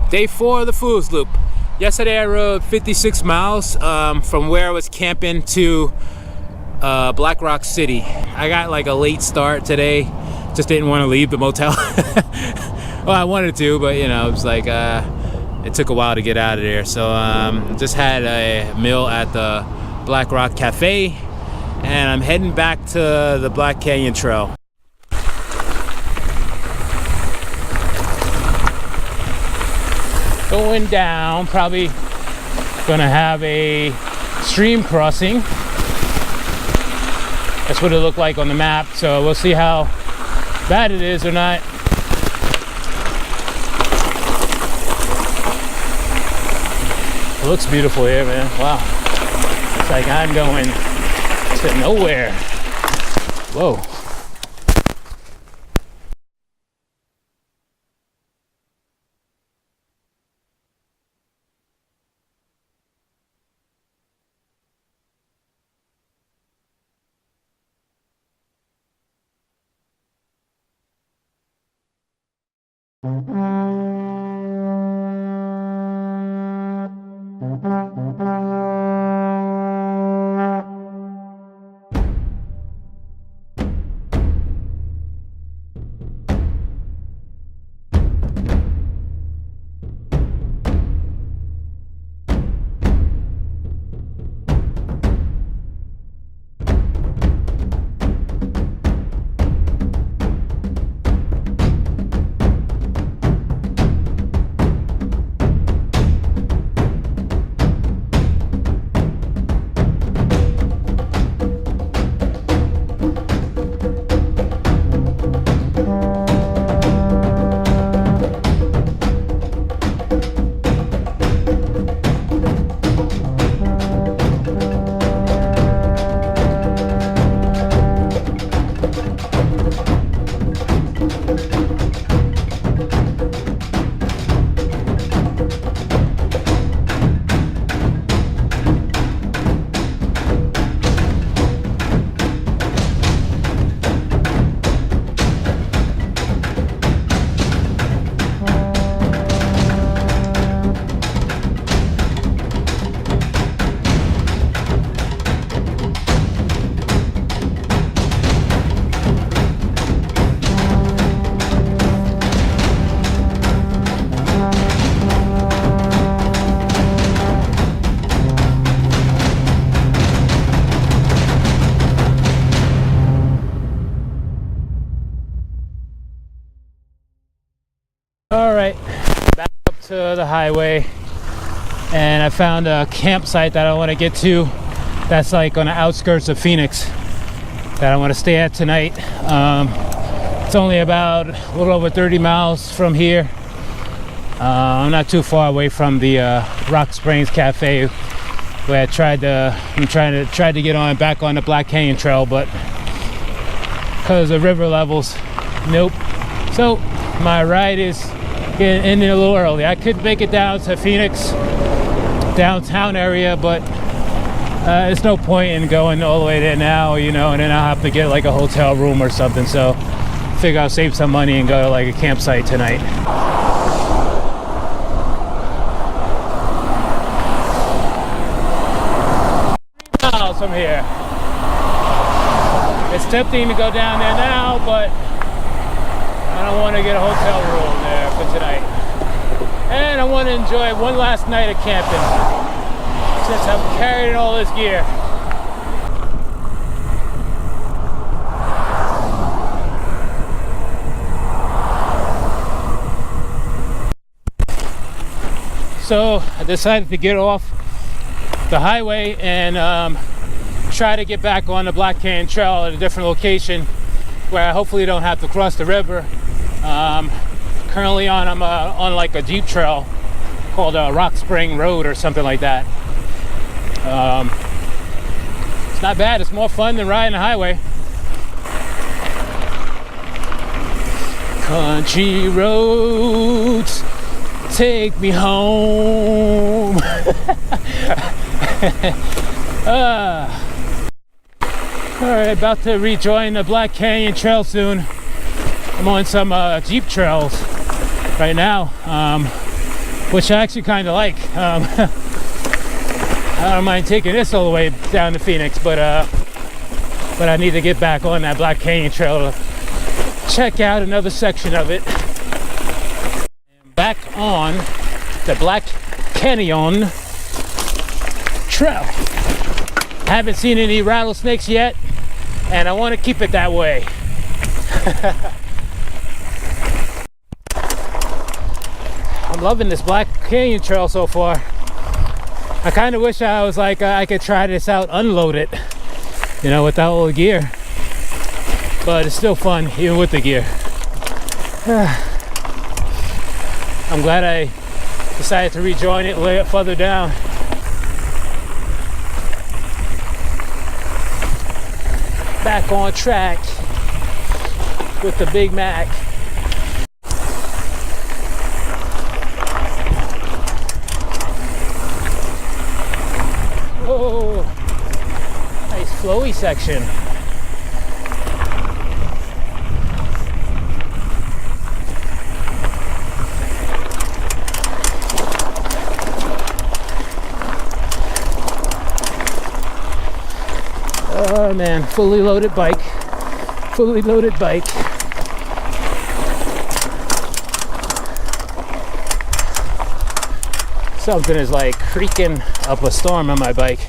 Day 4 of the Fools Loop. Yesterday I rode 56 miles from where I was camping to Black Rock City. I got like a late start today. Just didn't want to leave the motel. Well, I wanted to, but you know, it was like it took a while to get out of there. So just had a meal at the Black Rock Cafe, and I'm heading back to the Black Canyon Trail. Going down, probably gonna have a stream crossing. That's what it looked like on the map, so we'll see how bad it is or not. It looks beautiful here, man. Wow. It's like I'm going to nowhere. Whoa. Alright, back up to the highway, and I found a campsite that I want to get to that's like on the outskirts of Phoenix that I want to stay at tonight. It's only about a little over 30 miles from here. I'm not too far away from the Rock Springs Cafe where I tried to get on back on the Black Canyon Trail, but because of river levels, nope. So my ride is getting in a little early. I could make it down to Phoenix downtown area, but there's no point in going all the way there now, you know, and then I'll have to get like a hotel room or something. So I figure I'll save some money and go to like a campsite tonight. Miles from here. It's tempting to go down there now, but I don't want to get a hotel room there for tonight. And I want to enjoy one last night of camping since I'm carrying all this gear. So I decided to get off the highway and try to get back on the Black Canyon Trail at a different location where I hopefully don't have to cross the river. Currently I'm on like a Jeep trail called Rock Spring Road or something like that. It's not bad. It's more fun than riding the highway. Country roads, take me home. Alright, about to rejoin the Black Canyon Trail soon. I'm on some Jeep trails right now. which I actually kind of like. I don't mind taking this all the way down to Phoenix, but I need to get back on that Black Canyon Trail to check out another section of it. Back on the Black Canyon Trail. Haven't seen any rattlesnakes yet, and I want to keep it that way. I'm loving this Black Canyon Trail so far. I kind of wish I was like I could try this out unloaded, you know, without all the gear, but it's still fun even with the gear. I'm glad I decided to rejoin it, lay it further down. Back on track with the Big Mac. Whoa, nice flowy section. Oh man, fully loaded bike. Fully loaded bike. Something is like creaking up a storm on my bike.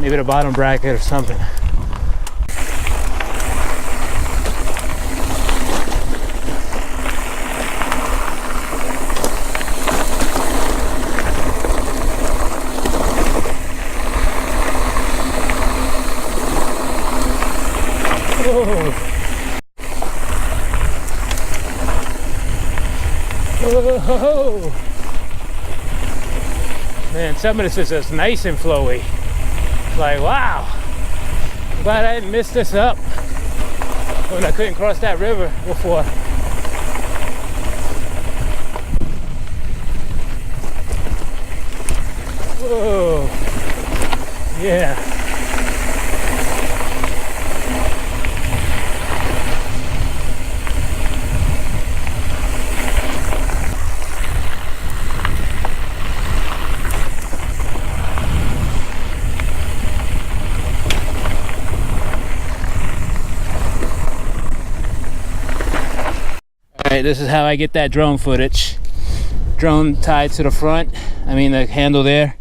Maybe the bottom bracket or something. Whoa. Man, some of this is just nice and flowy. Like, wow. I'm glad I didn't miss this up when I couldn't cross that river before. Whoa. Yeah. Alright, this is how I get that drone footage. Drone tied to the front, I mean the handle there,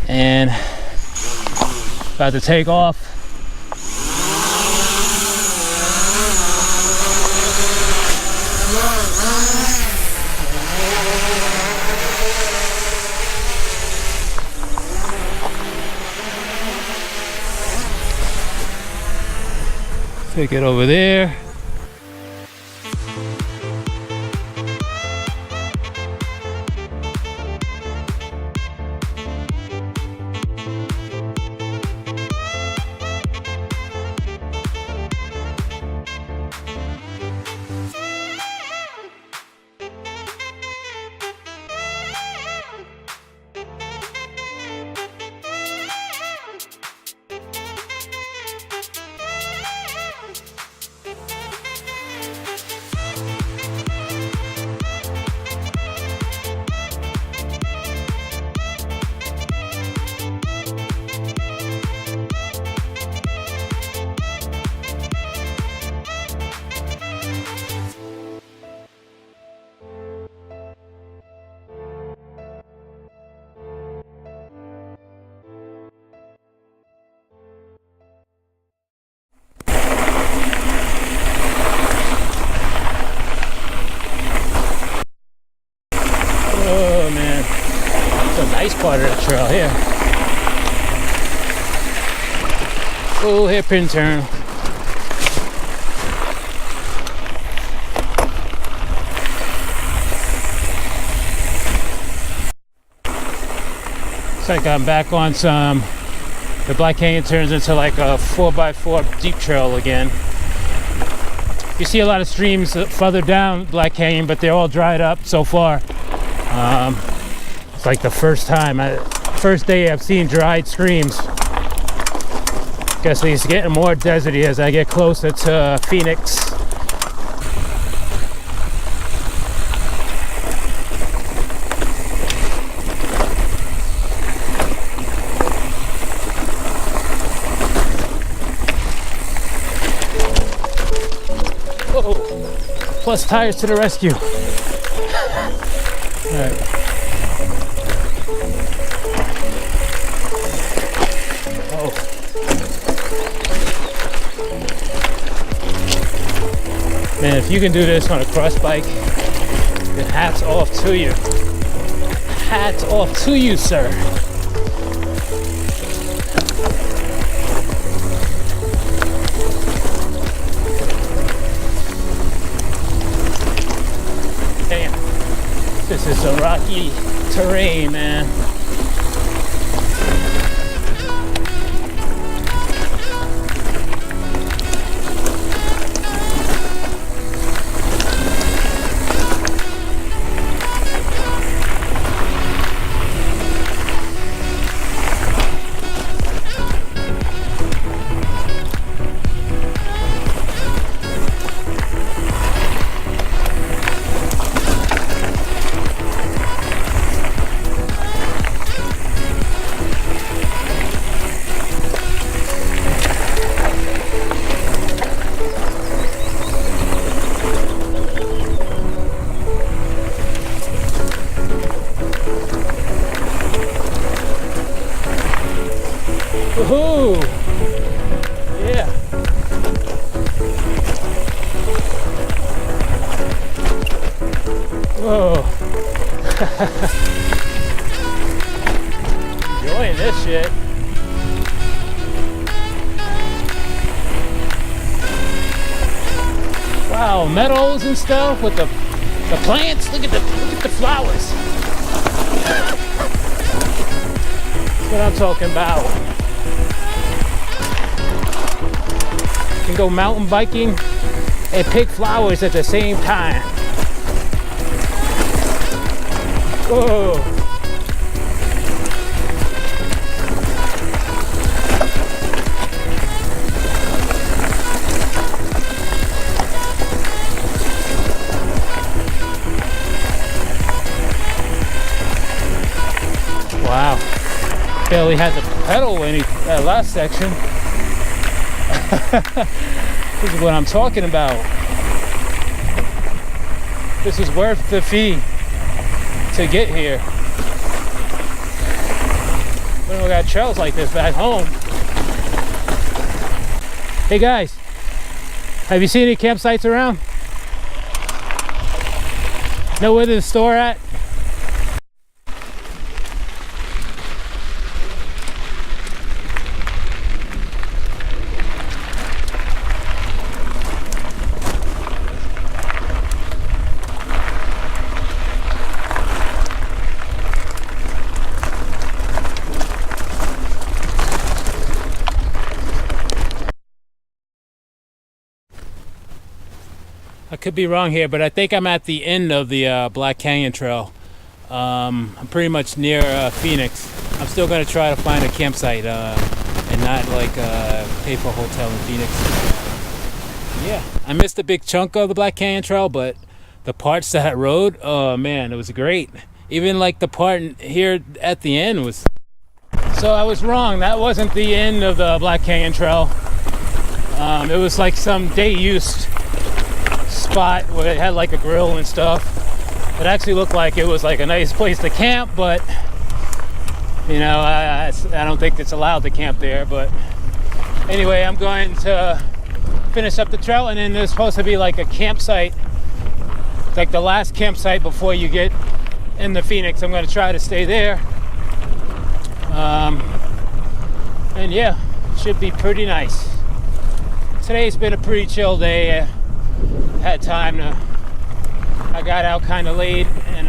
and about to take off. Take it over there. Part of the trail here. Oh, hairpin turn. Looks like I'm back on some. The Black Canyon turns into like a 4x4 deep trail again. You see a lot of streams further down Black Canyon, but they're all dried up so far. It's like the first day I've seen dried streams. Guess it's getting more deserty as I get closer to Phoenix. Plus tires to the rescue. All right. Oh. Man, if you can do this on a cross bike, then hats off to you. Hats off to you, sir. Damn. This is some rocky terrain, man. Woohoo! Yeah. Whoa. Enjoying this shit. Wow, meadows and stuff with the plants. Look at the flowers. That's what I'm talking about. Can go mountain biking and pick flowers at the same time. Whoa. Wow. Barely had to pedal any that last section. This is what I'm talking about. This is worth the fee to get here. We don't got trails like this back home. Hey guys, have you seen any campsites around? Know where the store at? I could be wrong here, but I think I'm at the end of the Black Canyon Trail. I'm pretty much near Phoenix. I'm still going to try to find a campsite and not like pay for a hotel in Phoenix. Yeah, I missed a big chunk of the Black Canyon Trail, but the parts that I rode, oh man, it was great. Even like the part here at the end was... So I was wrong, that wasn't the end of the Black Canyon Trail. It was like some day use spot where it had like a grill and stuff. It actually looked like it was like a nice place to camp, but you know, I don't think it's allowed to camp there. But anyway, I'm going to finish up the trail, and then there's supposed to be like a campsite. It's like the last campsite before you get into Phoenix. I'm going to try to stay there. And yeah, should be pretty nice. Today's been a pretty chill day. Had time to, I got out kind of late and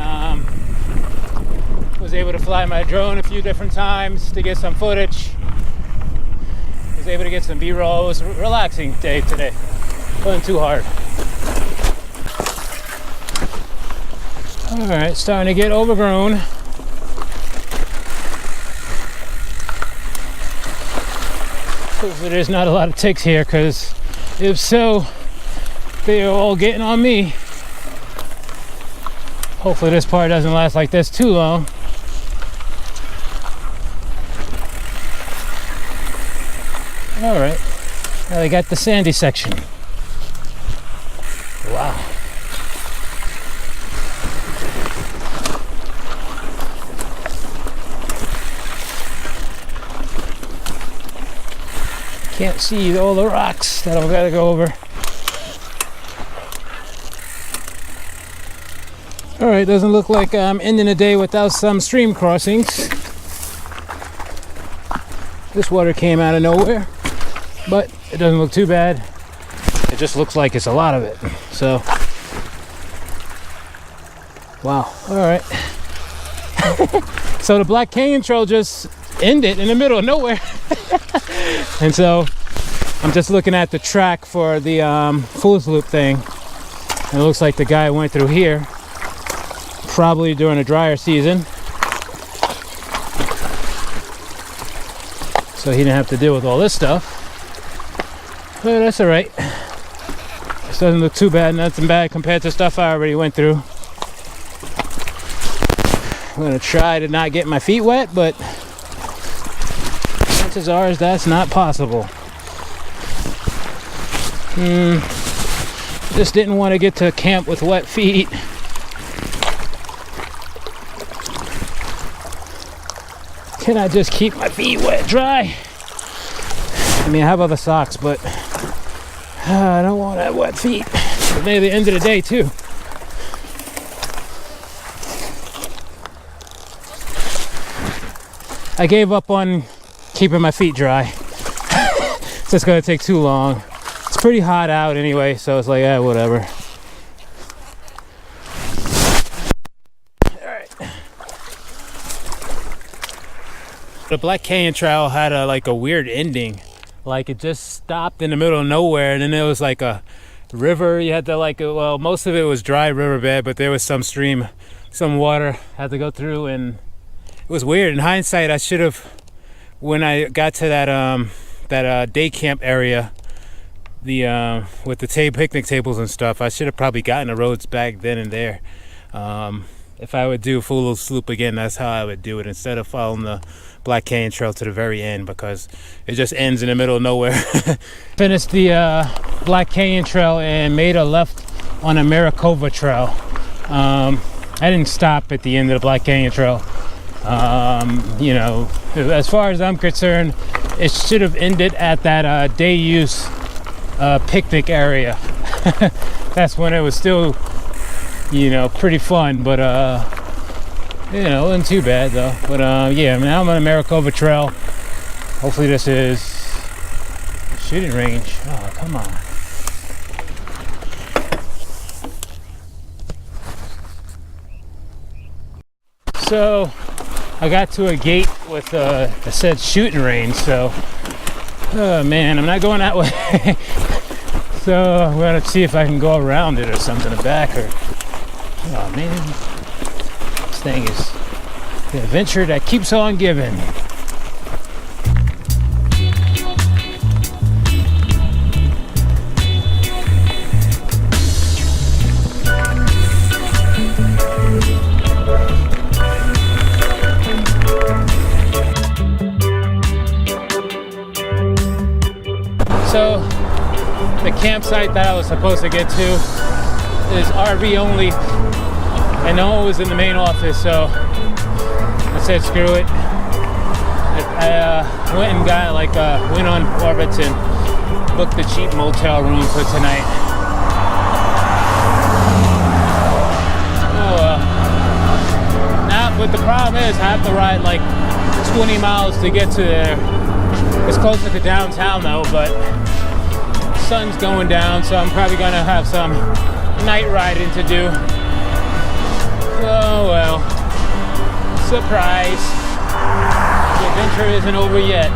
was able to fly my drone a few different times to get some footage. Was able to get some B-roll. It was a relaxing day today. Wasn't too hard. Alright, starting to get overgrown. Hopefully there's not a lot of ticks here, because if so, they're all getting on me. Hopefully this part doesn't last like this too long. Alright, now they got the sandy section. Wow. Can't see all the rocks that I've got to go over. Alright, doesn't look like I'm ending the day without some stream crossings. This water came out of nowhere, but it doesn't look too bad. It just looks like it's a lot of it. So, wow. Alright. So the Black Canyon Trail just ended in the middle of nowhere. And so I'm just looking at the track for the Fool's Loop thing. And it looks like the guy went through here, probably during a drier season. So he didn't have to deal with all this stuff. But that's alright. This doesn't look too bad, nothing bad compared to stuff I already went through. I'm gonna try to not get my feet wet, but chances are that's not possible. Just didn't want to get to camp with wet feet. Can I just keep my feet wet, dry? I mean, I have other socks, but I don't want to have wet feet. But maybe the end of the day too. I gave up on keeping my feet dry. It's just gonna take too long. It's pretty hot out anyway, so it's like, whatever. Alright. The Black Canyon Trail had like a weird ending. Like it just stopped in the middle of nowhere, and then there was like a river. You had to well, most of it was dry riverbed, but there was some stream, some water had to go through, and it was weird. In hindsight, I should have, when I got to that day camp area, the with the picnic tables and stuff, I should have probably gotten the roads back then and there. If I would do Fool's Loop again, that's how I would do it, instead of following the Black Canyon Trail to the very end, because it just ends in the middle of nowhere. Finished the Black Canyon Trail and made a left on a Maricopa Trail. I didn't stop at the end of the Black Canyon Trail. You know, as far as I'm concerned, it should have ended at that day use picnic area. That's when it was still, you know, pretty fun, but you know, it wasn't too bad though. But yeah, now I'm on a Maricopa Trail. Hopefully this is shooting range. Oh, come on. So I got to a gate with that said shooting range, so oh man, I'm not going that way. So I'm gonna see if I can go around it or something, the back, or oh man, this thing is the adventure that keeps on giving. So the campsite that I was supposed to get to is RV only, and no one was in the main office, so I said screw it. I went and got went on Orbitz and booked the cheap motel room for tonight. Oh well. Now, but the problem is I have to ride like 20 miles to get to there. It's closer to downtown though, but the sun's going down, so I'm probably gonna have some night riding to do. Oh well. Surprise. The adventure isn't over yet.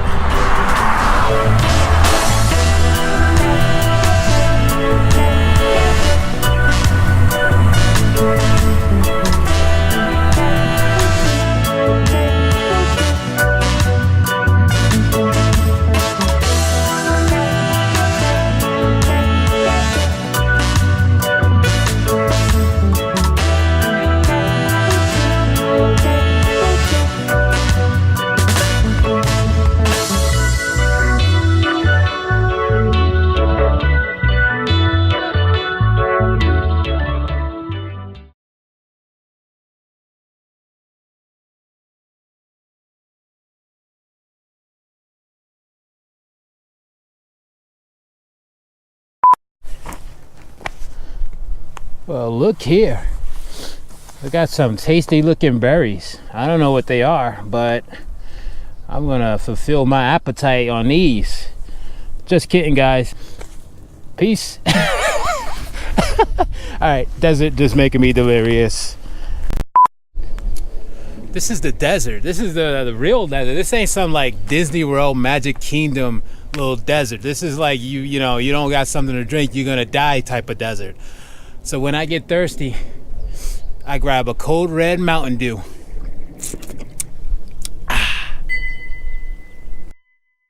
Well, look here. I got some tasty looking berries. I don't know what they are, but I'm gonna fulfill my appetite on these. Just kidding, guys. Peace. Alright, desert just making me delirious. This is the desert. This is the real desert. This ain't some like Disney World Magic Kingdom little desert. This is like you know, you don't got something to drink, you're gonna die type of desert. So when I get thirsty, I grab a cold red Mountain Dew